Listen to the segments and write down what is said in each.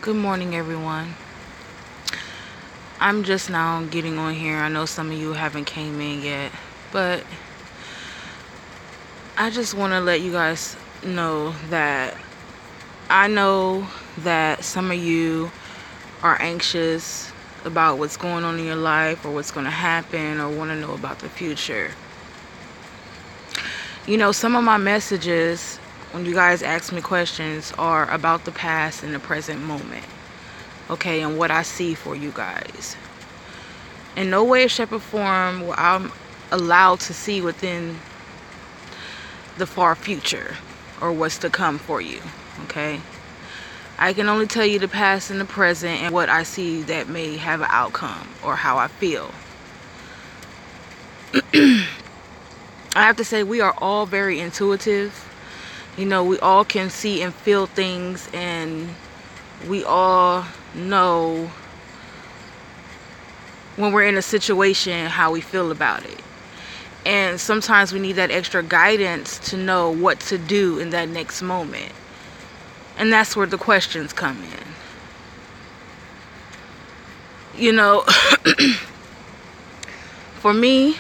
Good morning, everyone. I'm just now getting on here. I know some of you haven't came in yet, but I just want to let you guys know that I know that some of you are anxious about what's going on in your life or what's going to happen or want to know about the future. Some of my messages when you guys ask me questions are about the past and the present moment. Okay, and what I see for you guys. In no way, shape, or form will I'm allowed to see within the far future or what's to come for you. Okay, I can only tell you the past and the present and what I see that may have an outcome or how I feel. I have to say we are all very intuitive. We all can see and feel things, and we all know when we're in a situation how we feel about it. And sometimes we need that extra guidance to know what to do in that next moment. And that's where the questions come in. For me,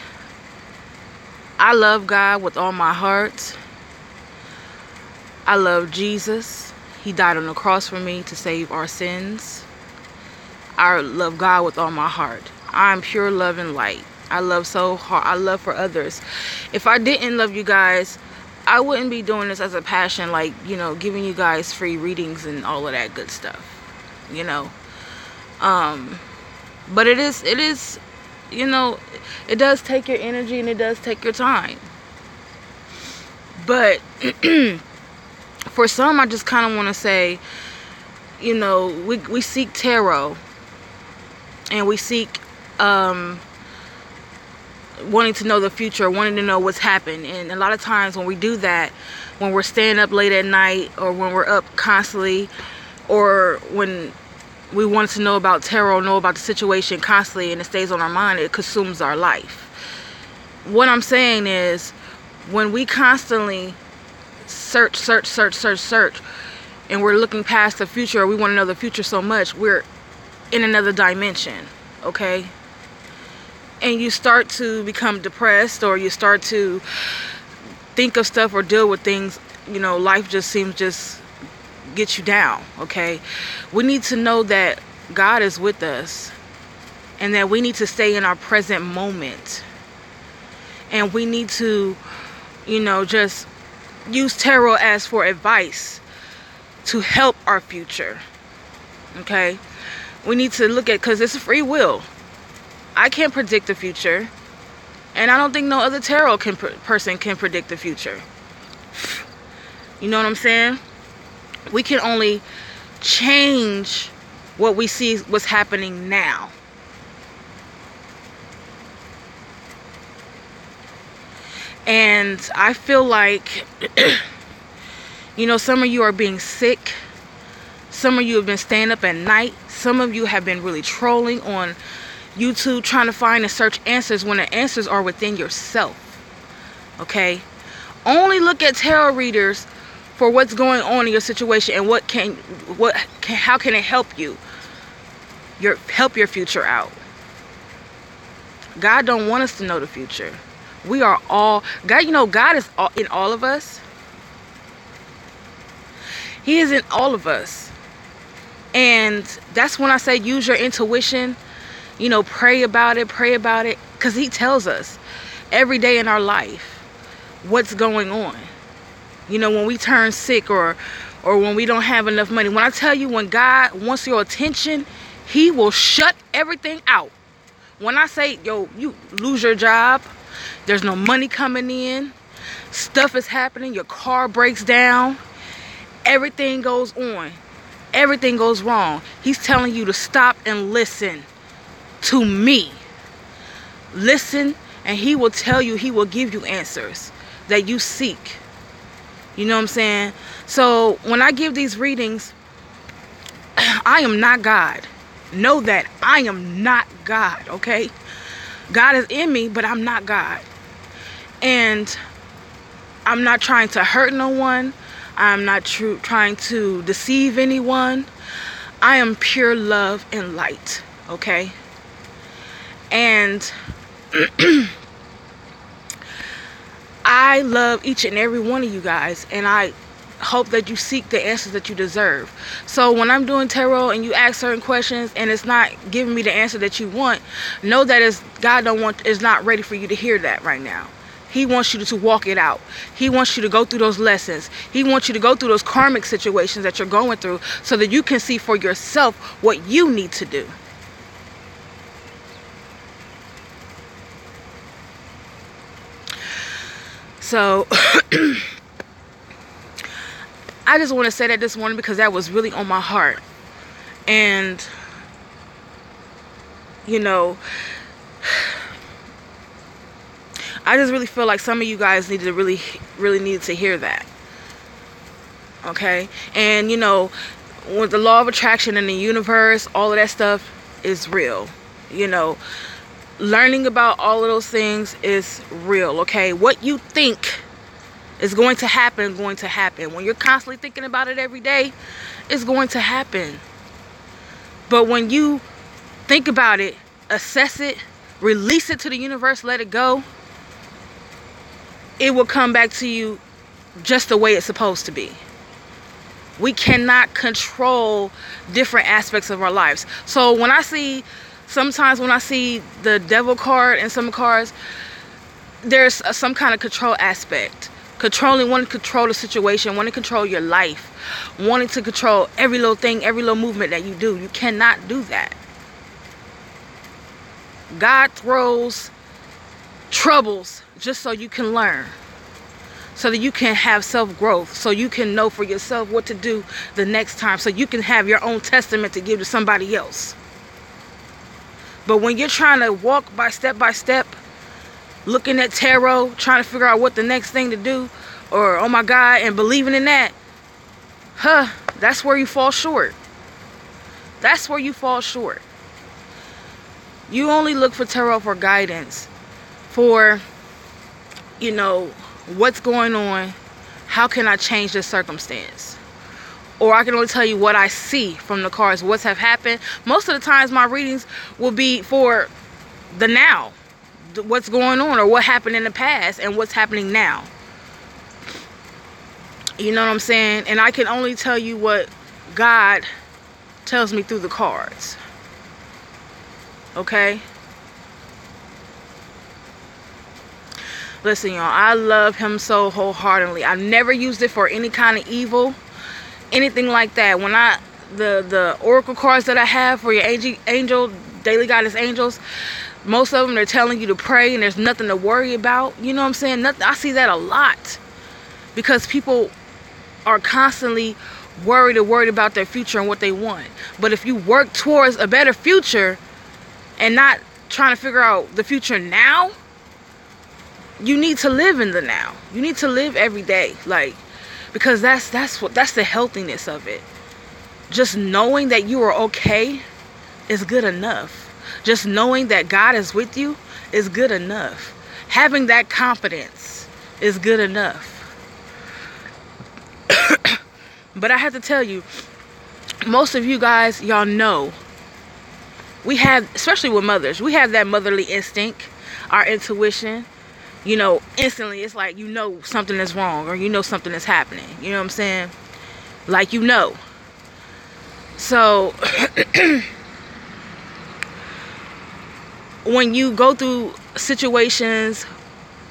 I love God with all my heart. I love Jesus. He died on the cross for me to save our sins. I love God with all my heart. I'm pure love and light. I love so hard. I love for others. If I didn't love you guys, I wouldn't be doing this as a passion, like, giving you guys free readings and all of that good stuff. But it is, it does take your energy and it does take your time. But for some, I just kind of want to say, we seek tarot. And we seek wanting to know the future, wanting to know what's happened. And a lot of times when we do that, when we're staying up late at night, or when we're up constantly, or when we want to know about tarot, know about the situation constantly, and it stays on our mind, it consumes our life. What I'm saying is, when we constantly search, and we're looking past the future, or we want to know the future so much, we're in another dimension, okay? And you start to become depressed, or you start to think of stuff or deal with things, life just seems just get you down, okay? We need to know that God is with us, and that we need to stay in our present moment. And we need to, just use tarot as for advice to help our future, okay? We need to look at, because it's free will. I can't predict the future, and I don't think no other tarot person can predict the future. You know what I'm saying? We can only change what we see what's happening now. And I feel like, some of you are being sick. Some of you have been staying up at night. Some of you have been really trolling on YouTube, trying to find and search answers when the answers are within yourself. Okay? Only look at tarot readers for what's going on in your situation and how can it help you? Help your future out. God don't want us to know the future. We are all God. God is in all of us. He is in all of us. And that's when I say use your intuition. Pray about it, because he tells us every day in our life what's going on. When we turn sick, or when we don't have enough money. When I tell you, when God wants your attention, he will shut everything out. When I say, you lose your job, there's no money coming in, stuff is happening, your car breaks down, everything goes on, everything goes wrong. He's telling you to stop and listen to me. Listen, and he will tell you, he will give you answers that you seek. You know what I'm saying? So when I give these readings, I am not God. Know that I am not God, okay? God is in me, but I'm not God. And I'm not trying to hurt no one. I'm not trying to deceive anyone. I am pure love and light, okay? And I love each and every one of you guys, and I hope that you seek the answers that you deserve. So when I'm doing tarot and you ask certain questions and it's not giving me the answer that you want, know that God is not ready for you to hear that right now. He wants you to walk it out. He wants you to go through those lessons. He wants you to go through those karmic situations that you're going through so that you can see for yourself what you need to do. So I just want to say that this morning because that was really on my heart. And you know, I just really feel like some of you guys need to really need to hear that. Okay? And you know, with the law of attraction in the universe, all of that stuff is real. You know, learning about all of those things is real. Okay? What you think is going to happen. When you're constantly thinking about it every day, it's going to happen. But when you think about it, assess it, release it to the universe, let it go, it will come back to you just the way it's supposed to be. We cannot control different aspects of our lives. So sometimes when I see the devil card and some cards, there's some kind of control aspect. Wanting to control the situation, wanting to control your life, wanting to control every little thing, every little movement that you do. You cannot do that. God throws troubles just so you can learn, so that you can have self-growth, so you can know for yourself what to do the next time, so you can have your own testament to give to somebody else. But when you're trying to walk by step, looking at tarot, trying to figure out what the next thing to do, or oh my God, and believing in that, that's where you fall short. That's where you fall short. You only look for tarot for guidance, for, you know, what's going on, how can I change this circumstance? Or I can only tell you what I see from the cards, what's have happened. Most of the times my readings will be for the now, what's going on, or what happened in the past and what's happening now. You know what I'm saying? And I can only tell you what God tells me through the cards. Okay? Listen, y'all, I love him so wholeheartedly. I've never used it for any kind of evil, anything like that. When the oracle cards that I have for your angel daily guidance angels, most of them, they're telling you to pray and there's nothing to worry about. You know what I'm saying? I see that a lot because people are constantly worried about their future and what they want. But if you work towards a better future and not trying to figure out the future now, you need to live in the now. You need to live every day, like, because that's the healthiness of it. Just knowing that you are okay is good enough. Just knowing that God is with you is good enough. Having that confidence is good enough. But I have to tell you, most of you guys, y'all know, we have, especially with mothers, we have that motherly instinct, our intuition. You know, instantly it's like, you know, something is wrong, or you know something is happening. You know what I'm saying? Like, you know. So when you go through situations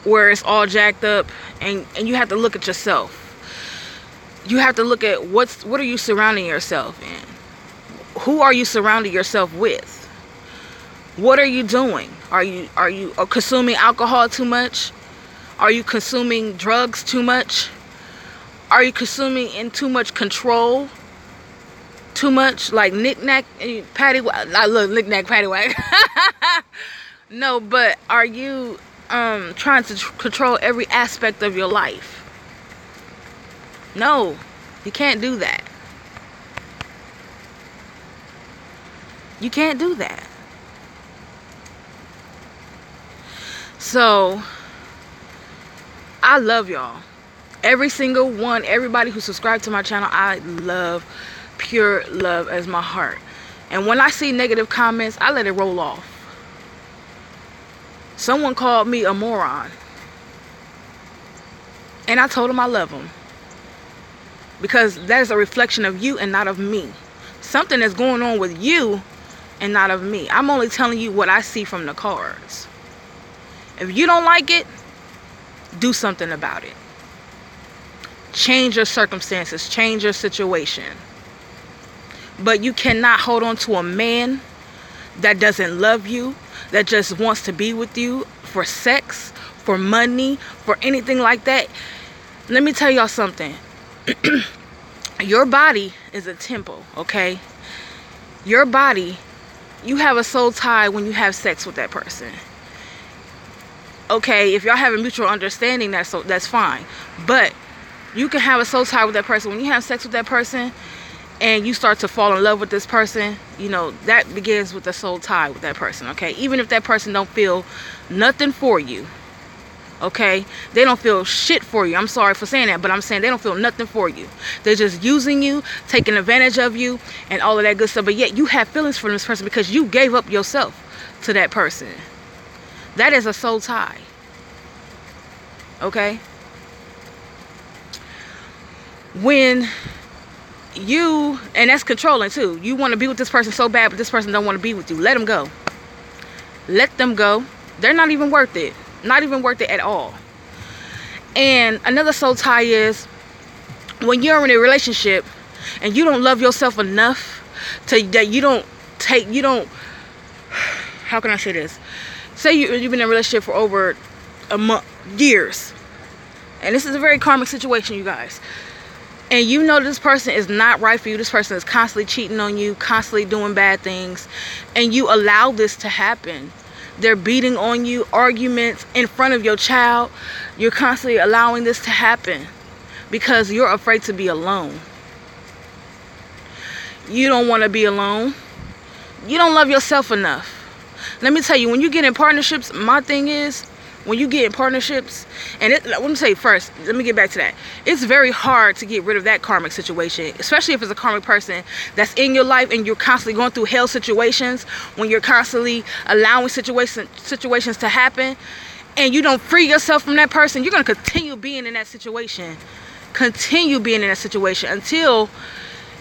where it's all jacked up, and you have to look at yourself. You have to look at what are you surrounding yourself in? Who are you surrounding yourself with? What are you doing? Are you consuming alcohol too much? Are you consuming drugs too much? Are you consuming in too much control? Too much, like knick-knack, paddywhack. Look, knick-knack, paddywhack. No, but are you trying to control every aspect of your life? No, you can't do that. You can't do that. So, I love y'all. Every single one, everybody who subscribed to my channel, I love pure love as my heart. And when I see negative comments, I let it roll off. Someone called me a moron, and I told him I love him, because that is a reflection of you and not of me. Something is going on with you and not of me. I'm only telling you what I see from the cards. If you don't like it, do something about it. Change your circumstances, change your situation. But you cannot hold on to a man that doesn't love you, that just wants to be with you for sex, for money, for anything like that. Let me tell y'all something. Your body is a temple, okay? Your body, you have a soul tie when you have sex with that person. Okay, if y'all have a mutual understanding, that's fine. But you can have a soul tie with that person. When you have sex with that person and you start to fall in love with this person, you know, that begins with a soul tie with that person, okay? Even if that person don't feel nothing for you, okay? They don't feel shit for you. I'm sorry for saying that, but I'm saying they don't feel nothing for you. They're just using you, taking advantage of you, and all of that good stuff. But yet you have feelings for this person because you gave up yourself to that person. That is a soul tie, okay? When you, and that's controlling too. You want to be with this person so bad, but this person don't want to be with you. Let them go. Let them go. They're not even worth it. Not even worth it at all. And another soul tie is when you're in a relationship and you don't love yourself enough that you don't, how can I say this? Say you've been in a relationship for over a month, years. And this is a very karmic situation, you guys. And you know this person is not right for you. This person is constantly cheating on you, constantly doing bad things. And you allow this to happen. They're beating on you, arguments in front of your child. You're constantly allowing this to happen because you're afraid to be alone. You don't want to be alone. You don't love yourself enough. Let me tell you, when you get in partnerships, my thing is, when you get in partnerships, and let me say first, let me get back to that. It's very hard to get rid of that karmic situation, especially if it's a karmic person that's in your life and you're constantly going through hell situations, when you're constantly allowing situations to happen, and you don't free yourself from that person, you're going to continue being in that situation. Continue being in that situation until,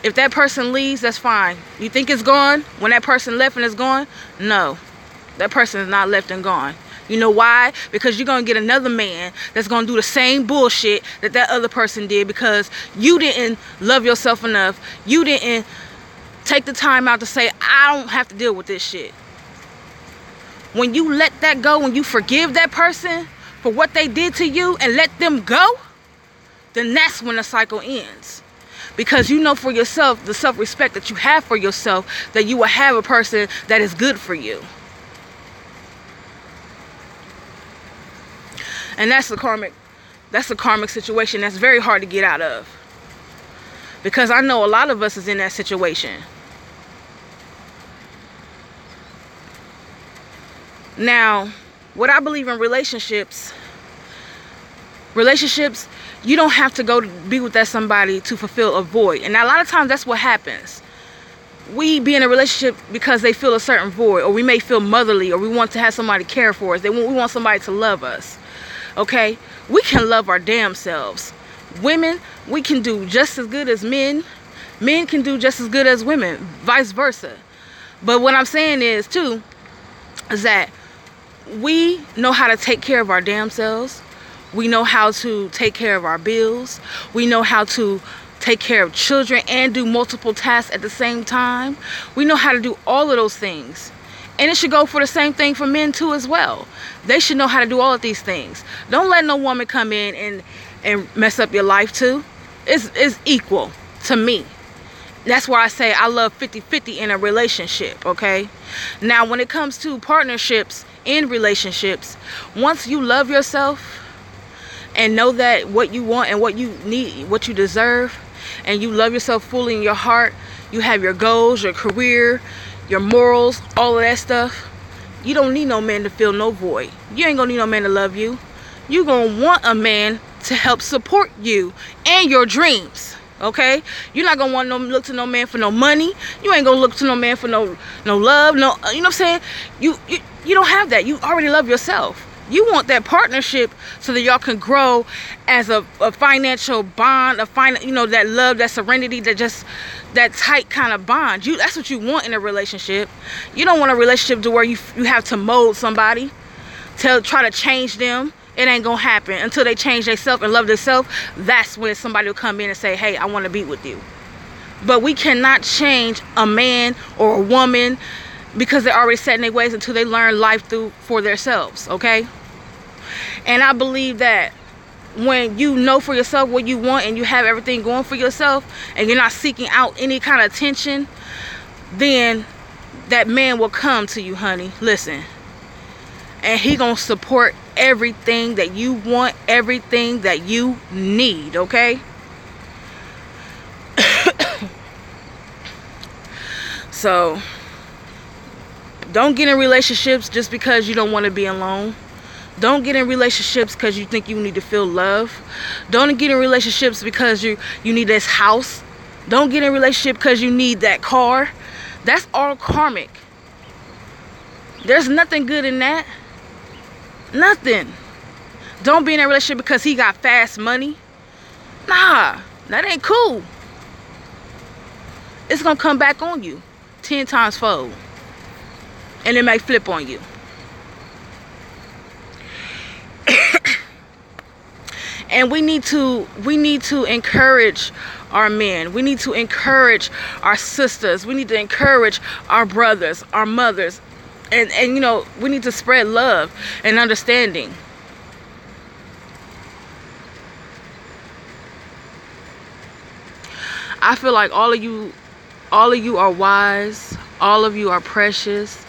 if that person leaves, that's fine. You think it's gone when that person left and it's gone? No, that person is not left and gone. You know why? Because you're going to get another man that's going to do the same bullshit that that other person did because you didn't love yourself enough. You didn't take the time out to say, I don't have to deal with this shit. When you let that go, when you forgive that person for what they did to you and let them go, then that's when the cycle ends. Because you know for yourself, the self-respect that you have for yourself, that you will have a person that is good for you. And that's a karmic situation that's very hard to get out of. Because I know a lot of us is in that situation. Now, what I believe in relationships, you don't have to go to be with that somebody to fulfill a void. And a lot of times that's what happens. We be in a relationship because they feel a certain void, or we may feel motherly, or we want to have somebody care for us. We want somebody to love us. Okay, we can love our damn selves. Women, we can do just as good as men. Men can do just as good as women, vice versa. But what I'm saying is too, is that we know how to take care of our damn selves. We know how to take care of our bills. We know how to take care of children and do multiple tasks at the same time. We know how to do all of those things. And it should go for the same thing for men too as well. They should know how to do all of these things. Don't let no woman come in and mess up your life too. It's equal to me. That's why I say I love 50-50 in a relationship, okay? Now, when it comes to partnerships in relationships, once you love yourself and know that what you want and what you need, what you deserve, and you love yourself fully in your heart, you have your goals, your career, your morals, all of that stuff, you don't need no man to fill no void. You ain't gonna need no man to love you. You gonna want a man to help support you and your dreams. Okay, you're not gonna want look to no man for no money. You ain't gonna look to no man for no love. No, you know what I'm saying? You don't have that. You already love yourself. You want that partnership so that y'all can grow as a financial bond, that love, that serenity, that tight kind of bond. That's what you want in a relationship. You don't want a relationship to where you have to mold somebody, try to change them. It ain't gonna happen until they change themselves and love themselves. That's when somebody will come in and say, hey, I want to be with you. But we cannot change a man or a woman because they're already set in their ways until they learn life for themselves. Okay, and I believe that when you know for yourself what you want and you have everything going for yourself and you're not seeking out any kind of attention, then that man will come to you, honey. Listen, and he gonna support everything that you want, everything that you need. Okay, so don't get in relationships just because you don't want to be alone. Don't get in relationships because you think you need to feel love. Don't get in relationships because you need this house. Don't get in relationship because you need that car. That's all karmic. There's nothing good in that. Nothing. Don't be in a relationship because he got fast money. Nah, that ain't cool. It's gonna come back on you 10 times fold, and it may flip on you. And we need to encourage our men. We need to encourage our sisters. We need to encourage our brothers, our mothers. And we need to spread love and understanding. I feel like all of you are wise. All of you are precious.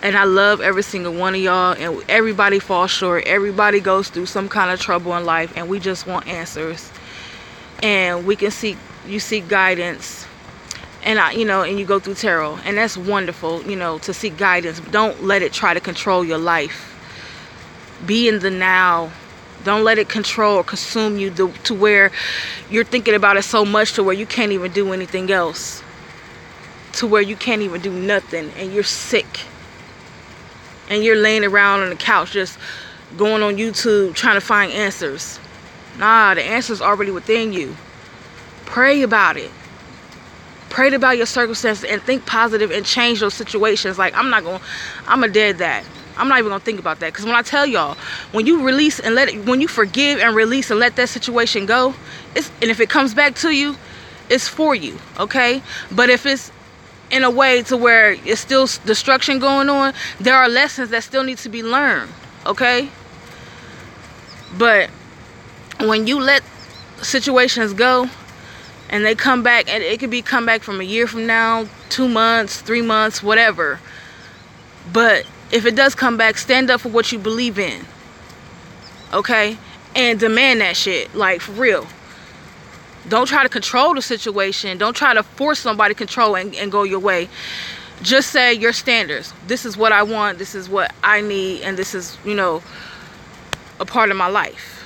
And I love every single one of y'all. And everybody falls short. Everybody goes through some kind of trouble in life. And we just want answers. And you seek guidance. And and you go through tarot. And that's wonderful, to seek guidance. Don't let it try to control your life. Be in the now. Don't let it control or consume you to where you're thinking about it so much to where you can't even do anything else. To where you can't even do nothing. And you're sick. And you're laying around on the couch just going on YouTube trying to find answers. Nah, the answer's already within you. Pray about it. Pray about your circumstances and think positive and change those situations. Like, I'm a dead that. I'm not even gonna think about that. Because when I tell y'all, when you release and when you forgive and release and let that situation go, and if it comes back to you, it's for you, okay? But if it's in a way to where it's still destruction going on, there are lessons that still need to be learned, okay? But when you let situations go and they come back, and it could come back from a year from now, 2 months, 3 months, whatever. But if it does come back, stand up for what you believe in, okay? And demand that shit, like, for real. Don't try to control the situation. Don't try to force somebody to control and go your way. Just say your standards. This is what I want. This is what I need. And this is, a part of my life.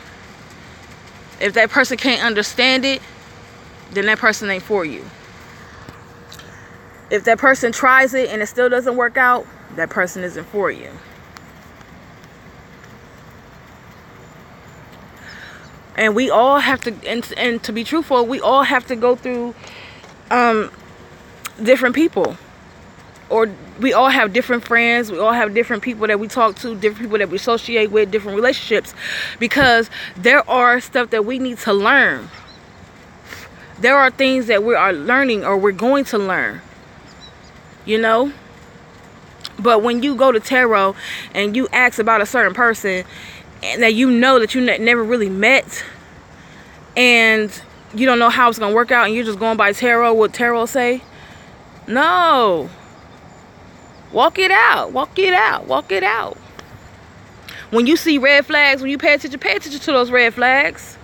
If that person can't understand it, then that person ain't for you. If that person tries it and it still doesn't work out, that person isn't for you. And we all have to, and to be truthful, we all have to go through different people. Or we all have different friends. We all have different people that we talk to, different people that we associate with, different relationships. Because there are stuff that we need to learn. There are things that we are learning or we're going to learn. But when you go to tarot and you ask about a certain person and that you never really met, and you don't know how it's gonna work out, and you're just going by tarot, what tarot say, no, walk it out. When you see red flags, when you pay attention to those red flags.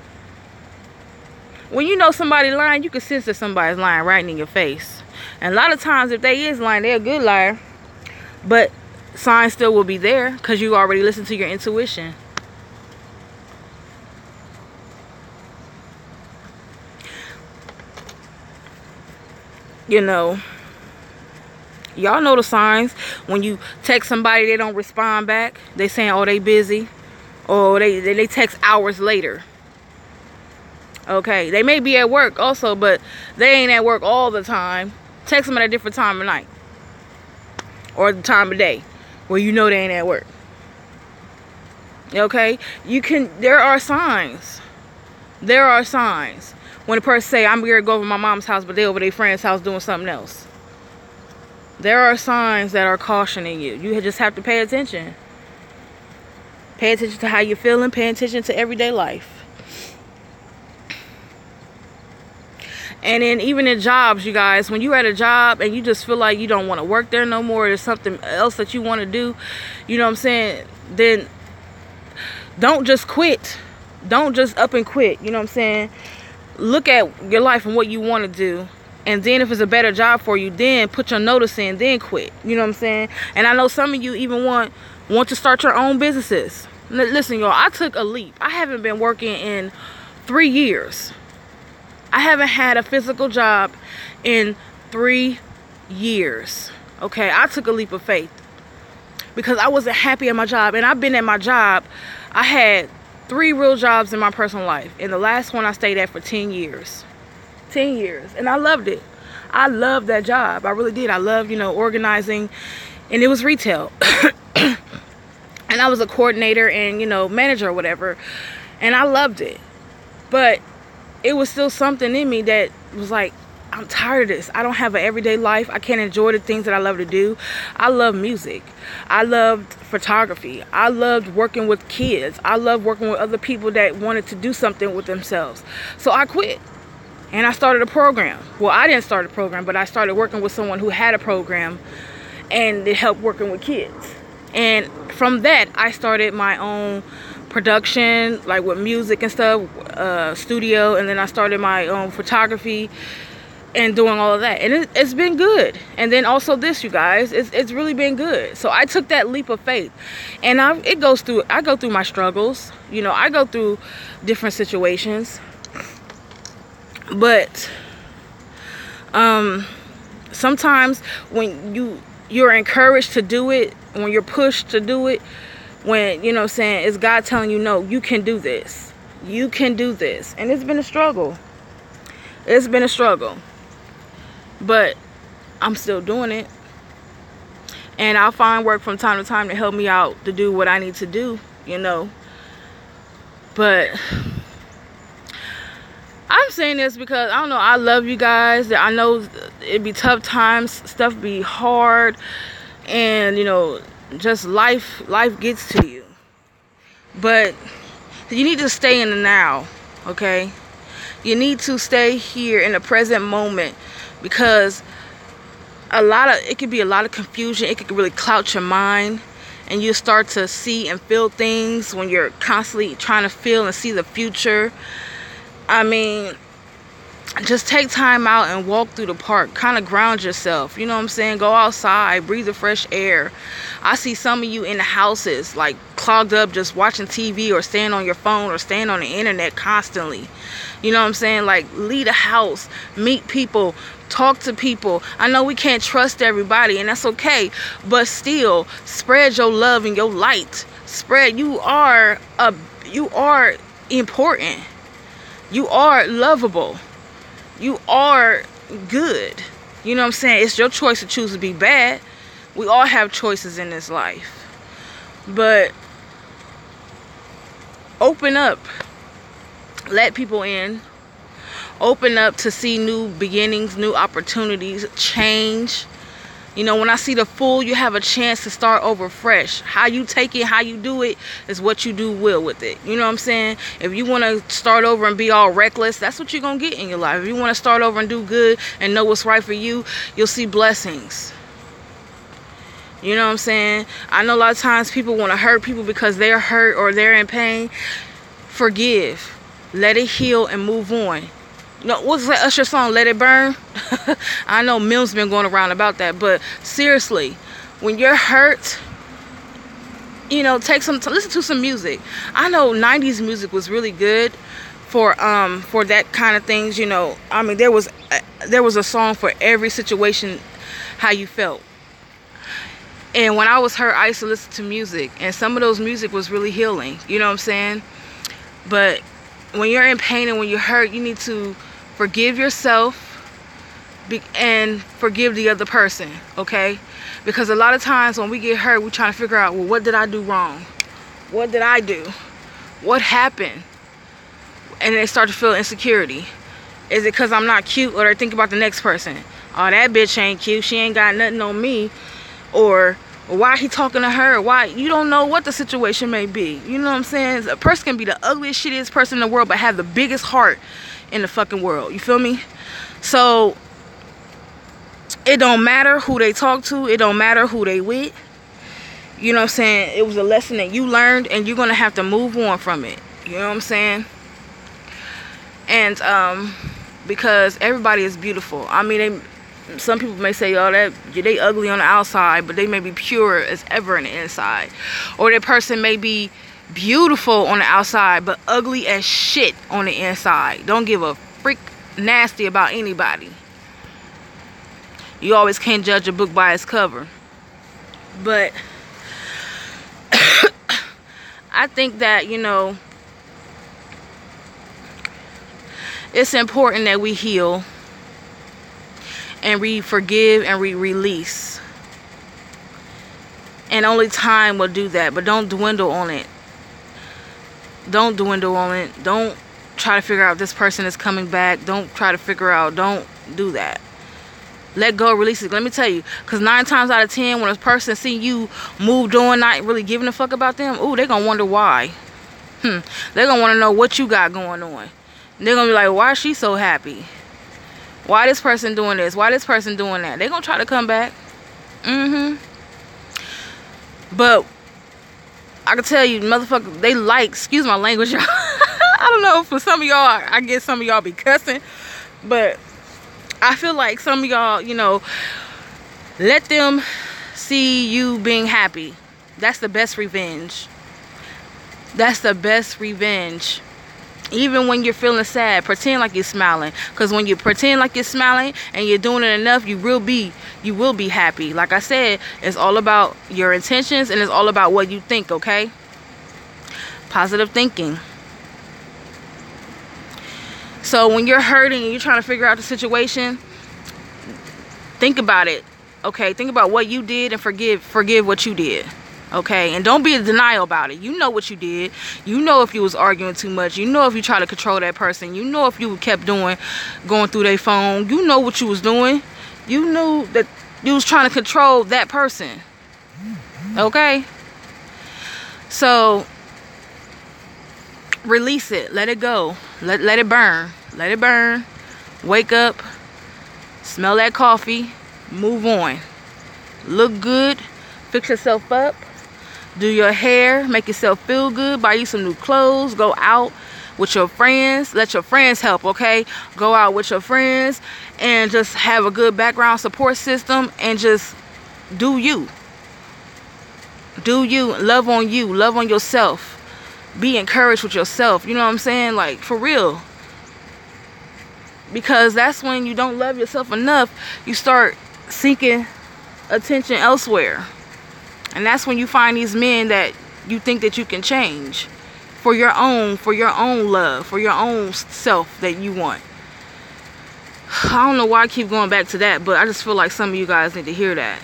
When you know somebody's lying, you can sense that somebody's lying right in your face. And a lot of times, if they is lying, they're a good liar. But signs still will be there because you already listened to your intuition. You know, y'all know the signs. When you text somebody, they don't respond back. They saying, oh, they busy. Or they text hours later. Okay, they may be at work also, but they ain't at work all the time. Text them at a different time of night. Or the time of day where you know they ain't at work. Okay, there are signs. There are signs. When a person say, I'm here to go over to my mom's house, but they over their friend's house doing something else. There are signs that are cautioning you. You just have to pay attention. Pay attention to how you're feeling. Pay attention to everyday life. And then even in jobs, you guys, when you're at a job and you just feel like you don't want to work there no more, there's something else that you want to do, you know what I'm saying? Then don't just quit. Don't just up and quit. You know what I'm saying? Look at your life and what you want to do. And then if it's a better job for you, then put your notice in, then quit. You know what I'm saying? And I know some of you even want to start your own businesses. Listen, y'all, I took a leap. I haven't been working in 3 years. I haven't had a physical job in 3 years. Okay, I took a leap of faith because I wasn't happy at my job. And I've been at my job. I had 3 real jobs in my personal life. And the last one I stayed at for 10 years. 10 years. And I loved it. I loved that job. I really did. I loved, organizing. And it was retail. And I was a coordinator and, manager or whatever. And I loved it. But it was still something in me that was like, I'm tired of this. I don't have an everyday life. I can't enjoy the things that I love to do. I love music. I loved photography. I loved working with kids. I loved working with other people that wanted to do something with themselves. So I quit. And I started a program. Well, I didn't start a program, but I started working with someone who had a program. And it helped working with kids. And from that, I started my own production, like with music and stuff, studio, and then I started my own photography and doing all of that, and it's been good. And then also this, you guys, it's really been good. So I took that leap of faith, and I go through my struggles, I go through different situations, but sometimes when you're encouraged to do it, when you're pushed to do it, when, it's God telling you, no, you can do this. You can do this. And it's been a struggle. It's been a struggle. But I'm still doing it. And I'll find work from time to time to help me out to do what I need to do, But I'm saying this because, I don't know, I love you guys. I know it'd be tough times. Stuff be hard. And, just life gets to you. But you need to stay in the now, okay? You need to stay here in the present moment, because it could be a lot of confusion. It could really cloud your mind, and you start to see and feel things when you're constantly trying to feel and see the future. I mean, just take time out and walk through the park. Kind of ground yourself. You know what I'm saying? Go outside. Breathe the fresh air. I see some of you in the houses, like clogged up, just watching TV or staying on your phone or staying on the internet constantly. You know what I'm saying? Like, leave the house. Meet people. Talk to people. I know we can't trust everybody, and that's okay. But still, spread your love and your light. You are important. You are lovable. You are good. You know what I'm saying? It's your choice to choose to be bad. We all have choices in this life. But open up. Let people in. Open up to see new beginnings, new opportunities, change. When I see the full, you have a chance to start over fresh. How you take it, how you do it, is what you do with it. You know what I'm saying? If you want to start over and be all reckless, that's what you're going to get in your life. If you want to start over and do good and know what's right for you, you'll see blessings. You know what I'm saying? I know a lot of times people want to hurt people because they're hurt or they're in pain. Forgive. Let it heal and move on. What's that Usher song, Let It Burn? I know memes been going around about that, but seriously, when you're hurt, take some listen to some music. I know 90s music was really good for that kind of things, you know. I mean, there was a song for every situation, how you felt. And when I was hurt, I used to listen to music, and some of those music was really healing, you know what I'm saying? But when you're in pain and when you're hurt, you need to forgive yourself and forgive the other person, okay? Because a lot of times when we get hurt, we're trying to figure out, well, what did I do wrong? What did I do? What happened? And they start to feel insecurity. Is it because I'm not cute? Or they think about the next person. Oh, that bitch ain't cute. She ain't got nothing on me. Or why he talking to her? Why? You don't know what the situation may be. You know what I'm saying? A person can be the ugliest, shittiest person in the world, but have the biggest heart in the fucking world. You feel me? So it don't matter who they talk to. It don't matter who they with. You know what I'm saying? It was a lesson that you learned, and you're going to have to move on from it. You know what I'm saying? And because everybody is beautiful. I mean, some people may say, oh, they ugly on the outside, but they may be pure as ever on the inside. Or that person may be beautiful on the outside, but ugly as shit on the inside. Don't give a freak nasty about anybody. You always can't judge a book by its cover. But I think that, you know, it's important that we heal and we forgive and we release. And only time will do that. But don't dwindle on it. Don't dwindle on it. Don't try to figure out if this person is coming back. Don't try to figure out. Don't do that. Let go, release it. Let me tell you, because 9 times out of 10, when a person see you moved on, not really giving a fuck about them, ooh, they're going to wonder why. They're going to want to know what you got going on. They're going to be like, why is she so happy? Why this person doing this? Why this person doing that? They're going to try to come back. But I can tell you, motherfucker, they like, excuse my language, y'all. I don't know, for some of y'all, I guess some of y'all be cussing. But I feel like some of y'all, you know, let them see you being happy. That's the best revenge. That's the best revenge. Even when you're feeling sad, pretend like you're smiling. Because when you pretend like you're smiling and you're doing it enough, you will be happy. Like I said, it's all about your intentions and it's all about what you think, okay? Positive thinking. So when you're hurting and you're trying to figure out the situation, think about it, okay? Think about what you did and forgive what you did, okay? And don't be in denial about it. You know what you did. You know if you was arguing too much. You know if you try to control that person. You know if you kept going through their phone. You know what you was doing. You knew that you was trying to control that person, okay? So release it. Let it go. Let it burn. Let it burn. Wake up. Smell that coffee. Move on. Look good. Fix yourself up. Do your hair. Make yourself feel good. Buy you some new clothes. Go out with your friends. Let your friends help, okay? Go out with your friends and just have a good background support system and just do you. Do you. Love on you. Love on yourself. Be encouraged with yourself. You know what I'm saying? Like, for real. Because that's when you don't love yourself enough, you start seeking attention elsewhere. And that's when you find these men that you think that you can change for your own love, for your own self that you want. I don't know why I keep going back to that, but I just feel like some of you guys need to hear that.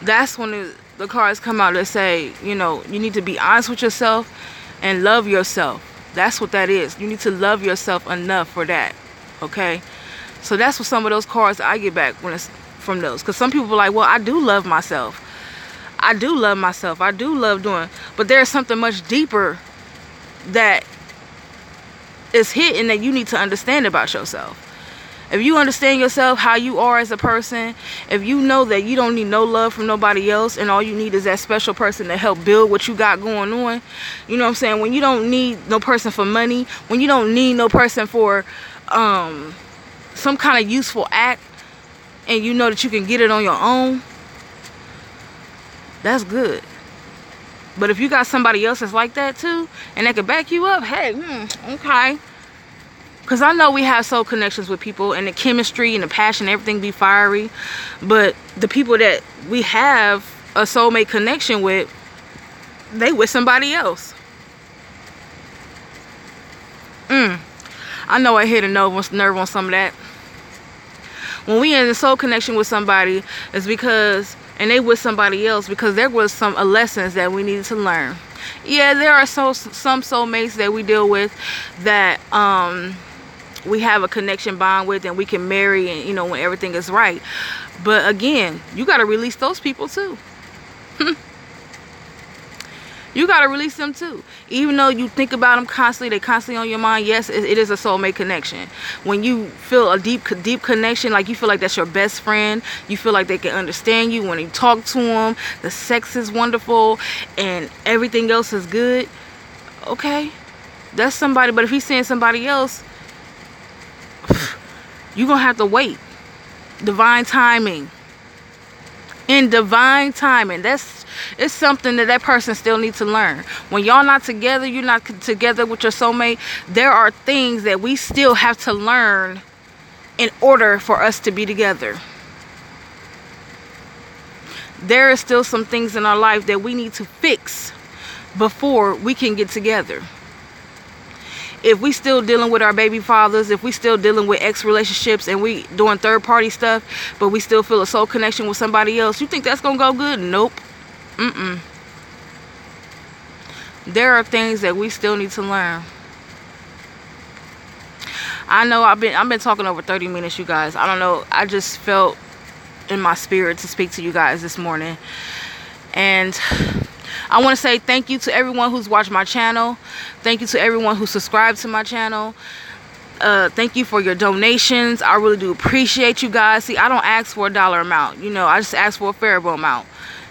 That's when the cards come out that say, you know, you need to be honest with yourself and love yourself. That's what that is. You need to love yourself enough for that, okay? So that's what some of those cards I get back when it's from those. Because some people are like, well, I do love myself. I do love myself. I do love doing. But there's something much deeper that is hidden that you need to understand about yourself. If you understand yourself, how you are as a person, if you know that you don't need no love from nobody else and all you need is that special person to help build what you got going on, you know what I'm saying? When you don't need no person for money, when you don't need no person for some kind of useful act, and you know that you can get it on your own, that's good. But if you got somebody else that's like that too, and they can back you up, hey, okay. Because I know we have soul connections with people, and the chemistry and the passion, everything be fiery. But the people that we have a soulmate connection with, they with somebody else. I know I hit a nerve on some of that. When we in a soul connection with somebody, it's because, and they with somebody else, because there was some lessons that we needed to learn. Yeah, there are some soulmates that we deal with that we have a connection bond with, and we can marry, and you know, when everything is right. But again, you got to release those people too. You got to release them too. Even though you think about them constantly, they constantly on your mind. Yes, it is a soulmate connection. When you feel a deep connection, like you feel like that's your best friend, you feel like they can understand you when you talk to them, the sex is wonderful and everything else is good. Okay, that's somebody. But if he's seeing somebody else, you're gonna have to wait. Divine timing. In divine timing, it's something that person still needs to learn. When y'all not together, you're not together with your soulmate, there are things that we still have to learn in order for us to be together. There is still some things in our life that we need to fix before we can get together. If we still dealing with our baby fathers, if we still dealing with ex relationships, and we doing third party stuff, but we still feel a soul connection with somebody else, you think that's gonna go good? Nope. There are things that we still need to learn. I know I've been talking over 30 minutes, you guys. I don't know, I just felt in my spirit to speak to you guys this morning. And I want to say thank you to everyone who's watched my channel. Thank you to everyone who subscribed to my channel. Thank you for your donations. I really do appreciate you guys. See, I don't ask for a dollar amount. You know, I just ask for a favorable amount.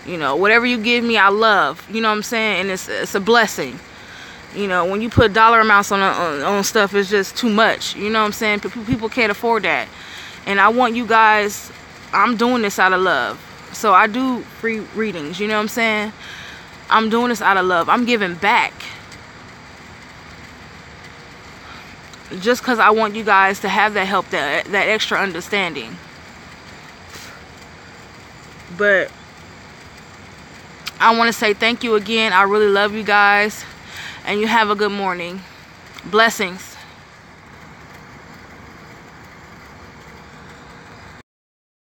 You know, whatever you give me, I love. You know what I'm saying? And it's a blessing. You know, when you put dollar amounts on stuff, it's just too much. You know what I'm saying? People can't afford that. And I want you guys, I'm doing this out of love. So I do free readings. You know what I'm saying? I'm doing this out of love. I'm giving back. Just because I want you guys to have that help, that extra understanding. But I want to say thank you again. I really love you guys. And you have a good morning. Blessings.